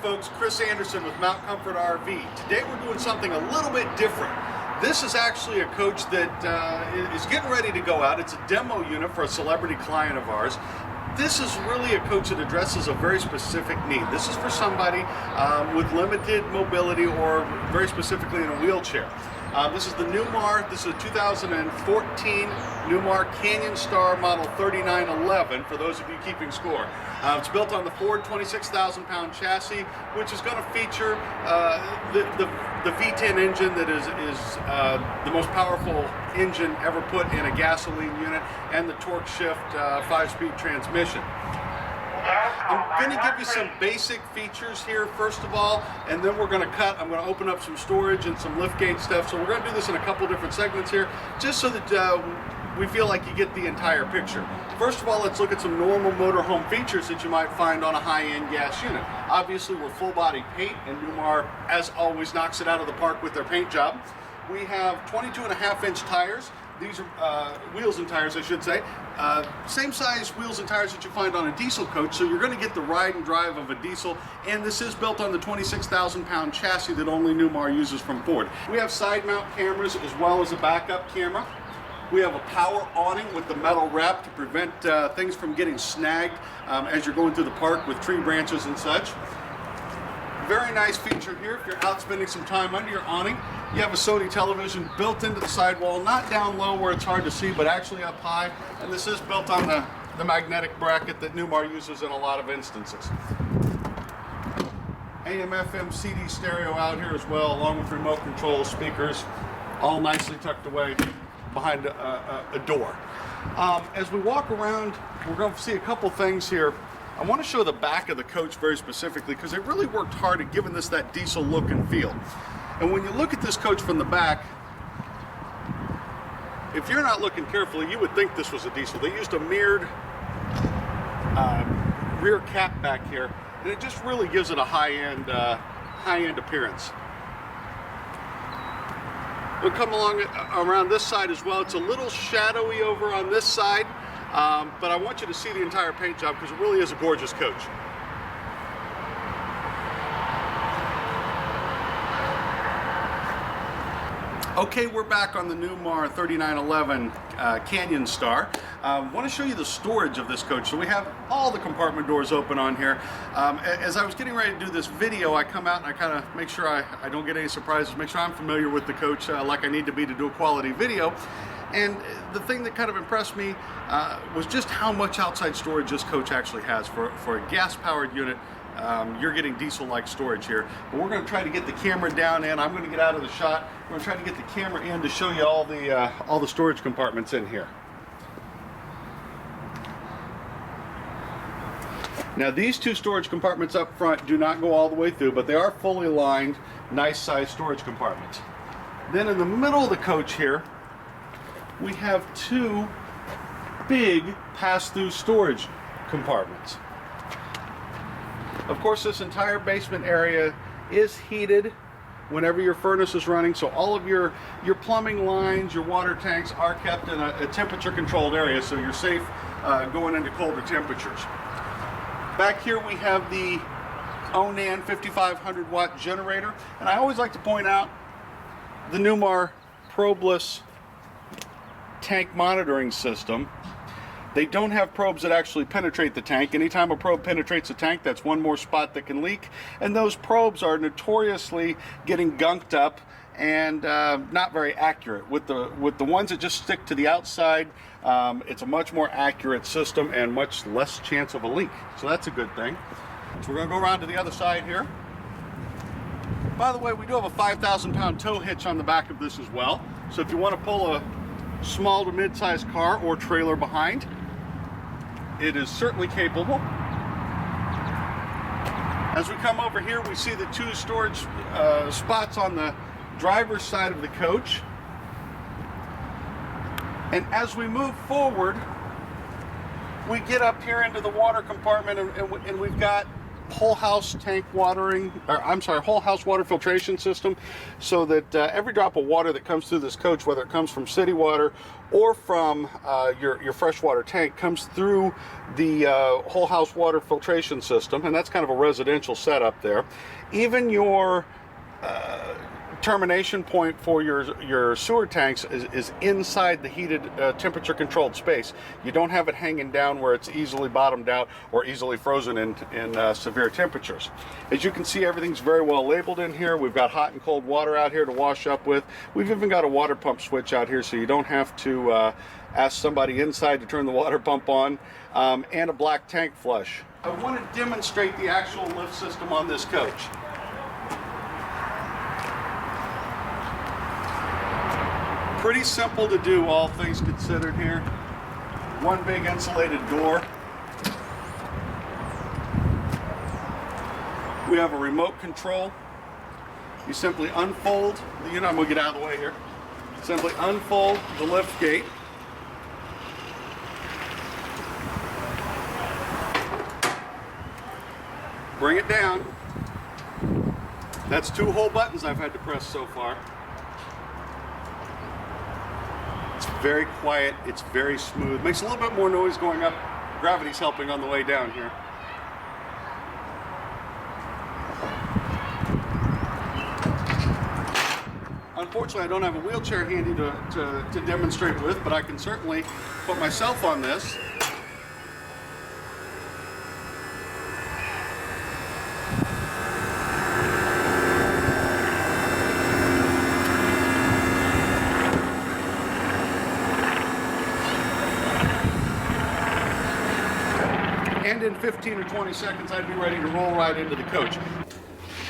folks, Chris Anderson with Mount Comfort RV. Today we're doing something a little bit different. This is actually a coach that is getting ready to go out. It's a demo unit for a celebrity client of ours. This is really a coach that addresses a very specific need. This is for somebody with limited mobility or very specifically in a wheelchair. This is the Newmar. This is a 2014 Newmar Canyon Star model 3911 for those of you keeping score. It's built on the Ford 26,000-pound chassis, which is going to feature the V10 engine that is the most powerful engine ever put in a gasoline unit, and the torque shift 5-speed transmission. I'm going to give you some basic features here first of all, and then we're going to cut. I'm going to open up some storage and some liftgate stuff. So we're going to do this in a couple different segments here, just so that we feel like you get the entire picture. First of all, let's look at some normal motorhome features that you might find on a high-end gas unit. Obviously, we're full-body paint, and Newmar, as always, knocks it out of the park with their paint job. We have 22.5-inch tires. These are wheels and tires, I should say. Same size wheels and tires that you find on a diesel coach, so you're going to get the ride and drive of a diesel, and this is built on the 26,000-pound chassis that only Newmar uses from Ford. We have side mount cameras as well as a backup camera. We have a power awning with the metal wrap to prevent things from getting snagged as you're going through the park with tree branches and such. Very nice feature here if you're out spending some time under your awning. You have a Sony television built into the sidewall, not down low where it's hard to see, but actually up high. And this is built on the magnetic bracket that Newmar uses in a lot of instances. AM, FM, CD stereo out here as well, along with remote control speakers, all nicely tucked away behind a door. As we walk around, we're going to see a couple things here. I want to show the back of the coach very specifically because they really worked hard at giving this that diesel look and feel. And when you look at this coach from the back, if you're not looking carefully, you would think this was a diesel. They used a mirrored rear cap back here, and it just really gives it a high-end appearance. We'll come along around this side as well. It's a little shadowy over on this side. But I want you to see the entire paint job because it really is a gorgeous coach. Okay, we're back on the Newmar 3911 Canyon Star. I want to show you the storage of this coach. So we have all the compartment doors open on here. As I was getting ready to do this video, I come out and I kind of make sure I don't get any surprises, make sure I'm familiar with the coach like I need to be to do a quality video. And the thing that kind of impressed me was just how much outside storage this coach actually has. For a gas-powered unit, you're getting diesel-like storage here. But we're going to try to get the camera down in. I'm going to get out of the shot. We're going to try to get the camera in to show you all the storage compartments in here. Now these two storage compartments up front do not go all the way through, but they are fully lined, nice-sized storage compartments. Then in the middle of the coach here, we have two big pass-through storage compartments. Of course, this entire basement area is heated whenever your furnace is running, so all of your plumbing lines, your water tanks are kept in a temperature-controlled area, so you're safe going into colder temperatures. Back here we have the Onan 5500-watt generator, and I always like to point out the Newmar probeless tank monitoring system. They don't have probes that actually penetrate the tank. Anytime a probe penetrates a tank, that's one more spot that can leak, and those probes are notoriously getting gunked up and not very accurate. With the ones that just stick to the outside, it's a much more accurate system and much less chance of a leak, so that's a good thing. So we're going to go around to the other side here. By the way, we do have a 5,000-pound tow hitch on the back of this as well, so if you want to pull a small to mid-sized car or trailer behind, it is certainly capable. As we come over here, we see the two storage spots on the driver's side of the coach. And as we move forward, we get up here into the water compartment, and we've got whole house tank watering, or I'm sorry, whole house water filtration system, so that every drop of water that comes through this coach, whether it comes from city water or from your freshwater tank, comes through the whole house water filtration system, and that's kind of a residential setup there. Even your termination point for your sewer tanks is inside the heated temperature controlled space. You don't have it hanging down where it's easily bottomed out or easily frozen in severe temperatures. As you can see, everything's very well labeled in here. We've got hot and cold water out here to wash up with. We've even got a water pump switch out here, so you don't have to ask somebody inside to turn the water pump on, and a black tank flush. I want to demonstrate the actual lift system on this coach. Pretty simple to do, all things considered here. One big insulated door. We have a remote control. You simply unfold the unit. I'm going to get out of the way here. Simply unfold the lift gate. Bring it down. That's 2 whole buttons I've had to press so far. It's very quiet, it's very smooth. Makes a little bit more noise going up. Gravity's helping on the way down here. Unfortunately, I don't have a wheelchair handy to demonstrate with, but I can certainly put myself on this. And in 15 or 20 seconds, I'd be ready to roll right into the coach.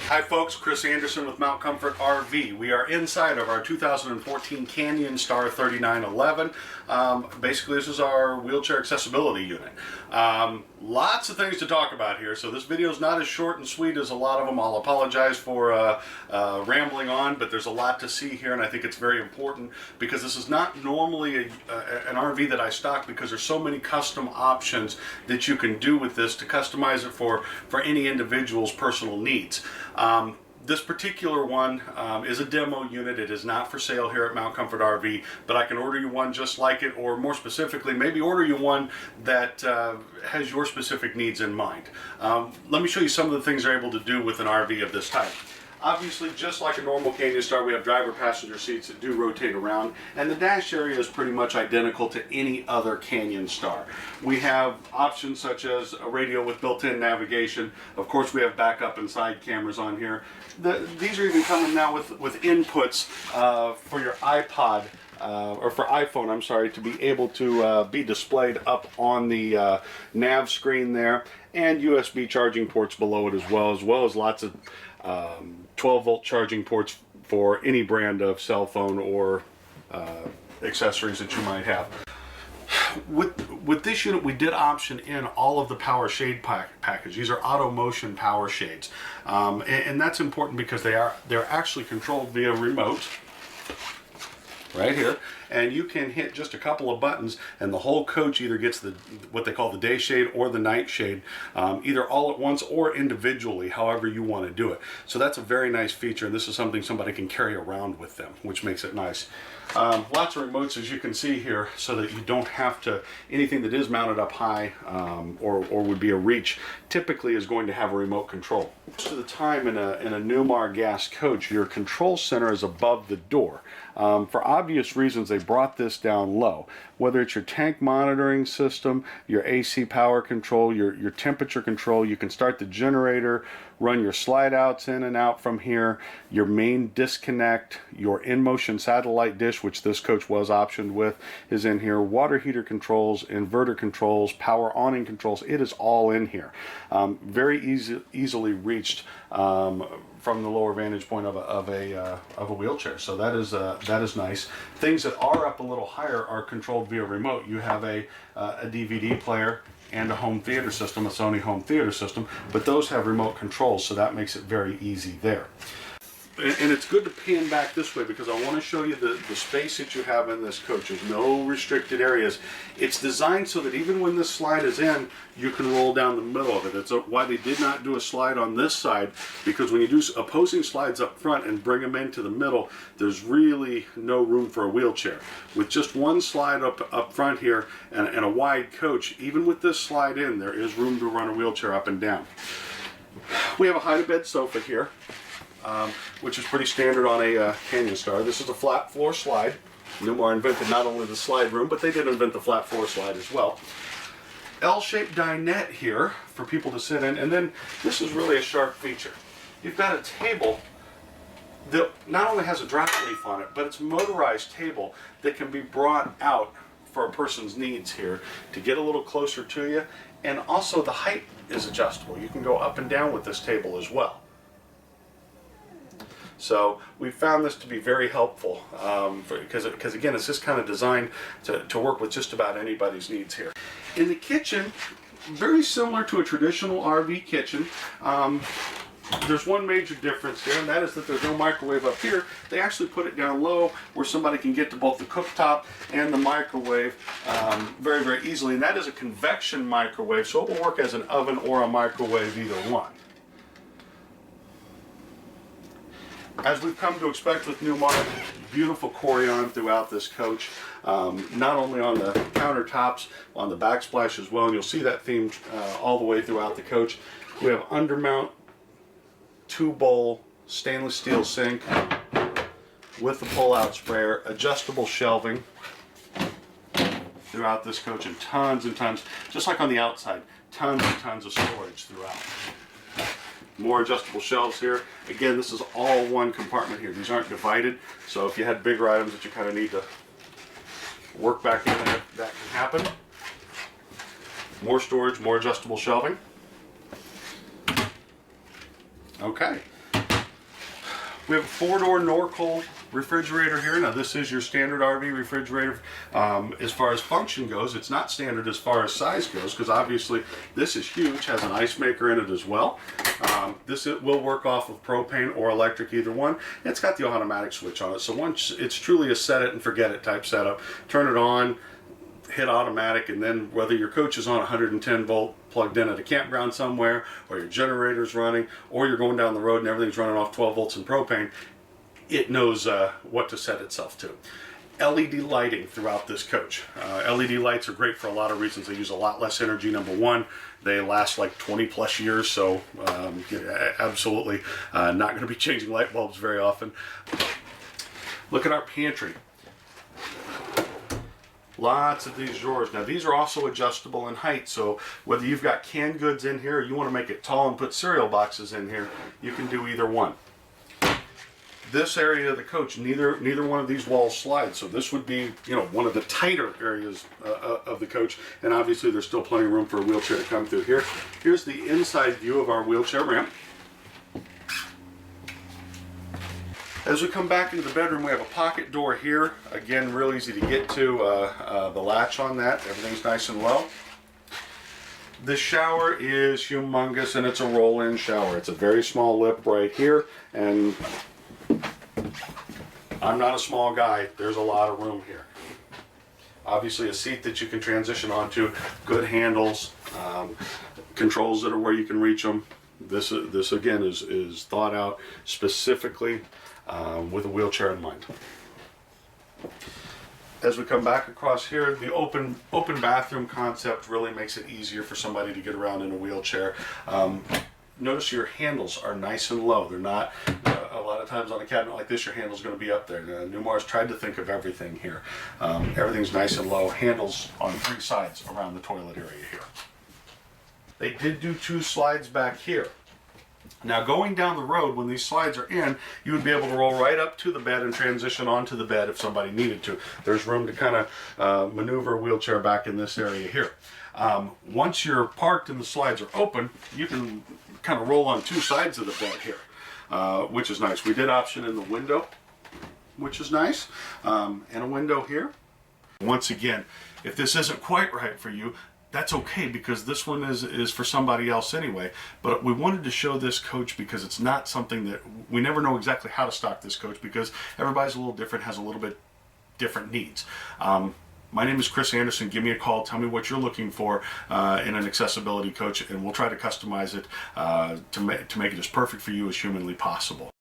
Hi folks, Chris Anderson with Mount Comfort RV. We are inside of our 2014 Canyon Star 3911. Basically, this is our wheelchair accessibility unit. Lots of things to talk about here, so this video is not as short and sweet as a lot of them. I'll apologize for rambling on, but there's a lot to see here, and I think it's very important because this is not normally an RV that I stock, because there's so many custom options that you can do with this to customize it for any individual's personal needs. This particular one is a demo unit. It is not for sale here at Mount Comfort RV, but I can order you one just like it, or more specifically, maybe order you one that has your specific needs in mind. Let me show you some of the things they're able to do with an RV of this type. Obviously, just like a normal Canyon Star, we have driver-passenger seats that do rotate around, and the dash area is pretty much identical to any other Canyon Star. We have options such as a radio with built-in navigation. Of course, we have backup and side cameras on here. These are even coming now with inputs for your iPod, or for iPhone, I'm sorry, to be able to be displayed up on the nav screen there, and USB charging ports below it as well as lots of 12-volt charging ports for any brand of cell phone or accessories that you might have. With this unit, we did option in all of the power shade package. These are auto motion power shades, and that's important because they're actually controlled via remote. Right here, and you can hit just a couple of buttons and the whole coach either gets what they call the day shade or the night shade, either all at once or individually, however you want to do it. So that's a very nice feature, and this is something somebody can carry around with them, which makes it nice. Lots of remotes, as you can see here, so that you don't have to, anything that is mounted up high or would be a reach, typically is going to have a remote control. Most of the time in a Newmar gas coach, your control center is above the door. For obvious reasons, they brought this down low. Whether it's your tank monitoring system, your AC power control, your temperature control, you can start the generator, run your slide outs in and out from here, your main disconnect, your in-motion satellite dish, which this coach was optioned with, is in here, water heater controls, inverter controls, power awning controls. It is all in here. Very easily reached from the lower vantage point of a wheelchair. So that is nice. Things that are up a little higher are controlled via remote. You have a DVD player and a home theater system, a Sony home theater system, but those have remote controls, so that makes it very easy there. And it's good to pan back this way because I want to show you the space that you have in this coach. There's no restricted areas. It's designed so that even when this slide is in, you can roll down the middle of it. That's why they did not do a slide on this side, because when you do opposing slides up front and bring them into the middle, there's really no room for a wheelchair. With just one slide up front here and a wide coach, even with this slide in, there is room to run a wheelchair up and down. We have a hide-to-bed sofa here. Which is pretty standard on a Canyon Star. This is a flat floor slide. Newmar invented not only the slide room, but they did invent the flat floor slide as well. L-shaped dinette here for people to sit in, and then this is really a sharp feature. You've got a table that not only has a drop relief on it, but it's a motorized table that can be brought out for a person's needs here to get a little closer to you, and also the height is adjustable. You can go up and down with this table as well. So we found this to be very helpful because again, it's just kind of designed to work with just about anybody's needs here. In the kitchen, very similar to a traditional RV kitchen. There's one major difference there, and that is that there's no microwave up here. They actually put it down low where somebody can get to both the cooktop and the microwave very, very easily. And that is a convection microwave, so it will work as an oven or a microwave, either one. As we've come to expect with Newmar, beautiful Corian throughout this coach, not only on the countertops, on the backsplash as well, and you'll see that theme all the way throughout the coach. We have undermount 2-bowl stainless steel sink with the pull-out sprayer, adjustable shelving throughout this coach, and tons, just like on the outside, tons and tons of storage throughout. More adjustable shelves here. Again, this is all one compartment here. These aren't divided, so if you had bigger items that you kind of need to work back in there, that can happen. More storage, more adjustable shelving. Okay. We have a 4-door Norcold refrigerator here. Now this is your standard RV refrigerator. As far as function goes, it's not standard as far as size goes, because obviously this is huge, has an ice maker in it as well. This will work off of propane or electric, either one. It's got the automatic switch on it, so once it's truly a set it and forget it type setup. Turn it on, hit automatic, and then whether your coach is on 110 volt plugged in at a campground somewhere, or your generator's running, or you're going down the road and everything's running off 12 volts in propane, it knows what to set itself to. LED lighting throughout this coach. LED lights are great for a lot of reasons. They use a lot less energy, number one. They last like 20 plus years, so absolutely not going to be changing light bulbs very often. Look at our pantry. Lots of these drawers. Now these are also adjustable in height, so whether you've got canned goods in here or you want to make it tall and put cereal boxes in here, you can do either one. This area of the coach, neither one of these walls slides, so this would be, one of the tighter areas of the coach, and obviously there's still plenty of room for a wheelchair to come through here. Here's the inside view of our wheelchair ramp. As we come back into the bedroom, we have a pocket door here. Again, real easy to get to. The latch on that, everything's nice and low. This shower is humongous, and it's a roll-in shower. It's a very small lip right here, and I'm not a small guy. There's a lot of room here. Obviously a seat that you can transition onto, good handles, controls that are where you can reach them. This again is thought out specifically with a wheelchair in mind. As we come back across here, the open bathroom concept really makes it easier for somebody to get around in a wheelchair. Notice your handles are nice and low. They're not, a lot of times on a cabinet like this, your handle's going to be up there. Newmar's tried to think of everything here. Everything's nice and low. Handles on 3 sides around the toilet area here. They did do 2 slides back here. Now going down the road, when these slides are in, you would be able to roll right up to the bed and transition onto the bed if somebody needed to. There's room to kind of maneuver a wheelchair back in this area here. Once you're parked and the slides are open, you can kind of roll on 2 sides of the bed here, which is nice. We did option in the window, which is nice, and a window here. Once again, if this isn't quite right for you, that's okay, because this one is for somebody else anyway. But we wanted to show this coach because it's not something that we never know exactly how to stock this coach, because everybody's a little different, has a little bit different needs. My name is Chris Anderson. Give me a call. Tell me what you're looking for in an accessibility coach, and we'll try to customize it to make it as perfect for you as humanly possible.